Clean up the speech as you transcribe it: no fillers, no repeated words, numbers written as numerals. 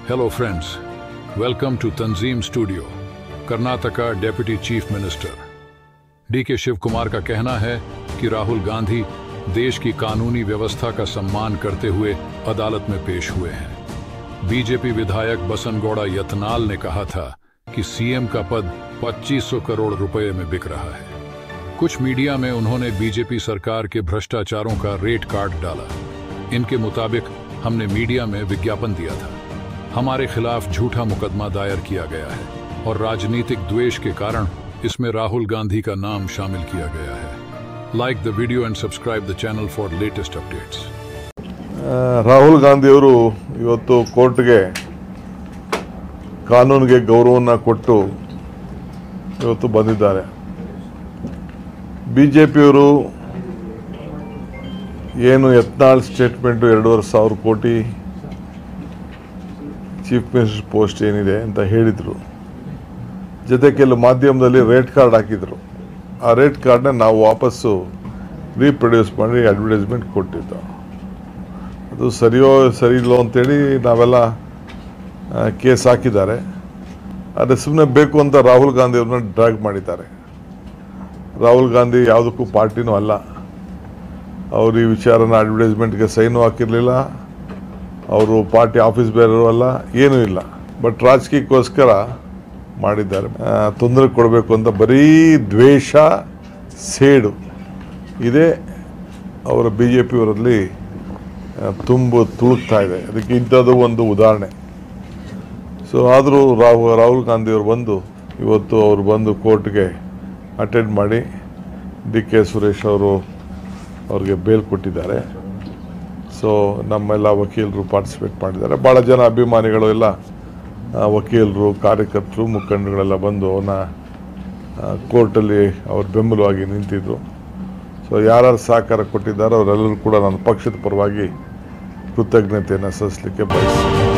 Hello friends, welcome to Tanzeem Studio. Karnataka deputy chief minister DK Shiva Kumar का कहना है कि राहुल गांधी देश की कानूनी व्यवस्था का सम्मान करते हुए अदालत में पेश हुए हैं। बीजेपी विधायक बसनगौड़ा यतनाल ने कहा था कि सीएम का पद 2500 करोड़ रुपए में बिक रहा है। कुछ मीडिया में उन्होंने बीजेपी सरकार के भ्रष्टाचारों का रेट कार्ड डाला। इनके मुताबिक हमने मीडिया में विज्ञापन दिया था, हमारे खिलाफ झूठा मुकदमा दायर किया गया है और राजनीतिक द्वेष के कारण इसमें राहुल गांधी का नाम शामिल किया गया है। Like the video and subscribe the channel for latest updates. Rahul Gandhi ಅವರು ಇವತ್ತು ಕೋರ್ಟ್ಗೆ ಕಾನೂನಿಗೆ ಗೌರವವನ್ನು ಕೊಟ್ಟು ಇವತ್ತು ಬಂದಿದ್ದಾರೆ. ಬಿಜೆಪಿಯವರು ಏನು ಯತ್ನಾಳ್ ಸ್ಟೇಟ್ಮೆಂಟು 2,500 ಕೋಟಿ ಚೀಫ್ ಮಿನಿಸ್ಟರ್ ಪೋಸ್ಟ್ ಏನಿದೆ ಅಂತ ಹೇಳಿದರು. ಜೊತೆ ಕೆಲವು ಮಾಧ್ಯಮದಲ್ಲಿ ರೇಟ್ ಕಾರ್ಡ್ ಹಾಕಿದರು. ಆ ರೇಟ್ ಕಾರ್ಡ್ನ ನಾವು ವಾಪಸ್ಸು ರೀಪ್ರೊಡ್ಯೂಸ್ ಮಾಡಿ ಅಡ್ವರ್ಟೈಸ್ಮೆಂಟ್ ಕೊಟ್ಟಿದ್ದು. ಅದು ಸರಿಯೋ ಸರಿ ಇಲ್ಲೋ ಅಂತೇಳಿ ನಾವೆಲ್ಲ ಕೇಸ್ ಹಾಕಿದ್ದಾರೆ. ಆದರೆ ಸುಮ್ಮನೆ ಬೇಕು ಅಂತ ರಾಹುಲ್ ಗಾಂಧಿ ಅವ್ರನ್ನ ಡ್ರ್ಯಾಗ್ ಮಾಡಿದ್ದಾರೆ. ರಾಹುಲ್ ಗಾಂಧಿ ಯಾವುದಕ್ಕೂ ಪಾರ್ಟಿನೂ ಅಲ್ಲ. ಅವರು ಈ ವಿಚಾರನ ಅಡ್ವರ್ಟೈಸ್ಮೆಂಟ್ಗೆ ಸೈನು ಹಾಕಿರಲಿಲ್ಲ. ಅವರು ಪಾರ್ಟಿ ಆಫೀಸ್ ಬೇರೆಯವರು ಅಲ್ಲ, ಏನೂ ಇಲ್ಲ. ಬಟ್ ರಾಜಕೀಯಕ್ಕೋಸ್ಕರ ಮಾಡಿದ್ದಾರೆ. ತೊಂದರೆ ಕೊಡಬೇಕು ಅಂತ ಬರೀ ದ್ವೇಷ, ಸೇಡು ಇದೇ ಅವರ BJP-ಅವರಲ್ಲಿ ತುಳುಕ್ತಾ ಇದೆ. ಅದಕ್ಕೆ ಇಂಥದ್ದು ಒಂದು ಉದಾಹರಣೆ. ಸೊ ಆದರೂ ರಾಹುಲ್ ಗಾಂಧಿಯವರು ಇವತ್ತು ಅವರು ಬಂದು ಕೋರ್ಟ್ಗೆ ಅಟೆಂಡ್ ಮಾಡಿ DK ಸುರೇಶ್ ಅವ್ರಿಗೆ ಬೇಲ್ ಕೊಟ್ಟಿದ್ದಾರೆ. ಸೊ ನಮ್ಮೆಲ್ಲ ವಕೀಲರು ಪಾರ್ಟಿಸಿಪೇಟ್ ಮಾಡಿದ್ದಾರೆ. ಭಾಳ ಜನ ಅಭಿಮಾನಿಗಳು ಎಲ್ಲ ವಕೀಲರು, ಕಾರ್ಯಕರ್ತರು, ಮುಖಂಡಗಳೆಲ್ಲ ಬಂದು ಅವನ್ನ ಕೋರ್ಟಲ್ಲಿ ಅವ್ರ ಬೆಂಬಲವಾಗಿ ನಿಂತಿದ್ದರು. ಸೊ ಯಾರ್ಯಾರು ಸಹಕಾರ ಕೊಟ್ಟಿದ್ದಾರೋ ಅವರೆಲ್ಲರೂ ಕೂಡ ನನ್ನ ಪಕ್ಷದ ಪರವಾಗಿ ಕೃತಜ್ಞತೆಯನ್ನು ಸಲ್ಲಿಸಲಿಕ್ಕೆ ಬಯಸ್ತೀನಿ.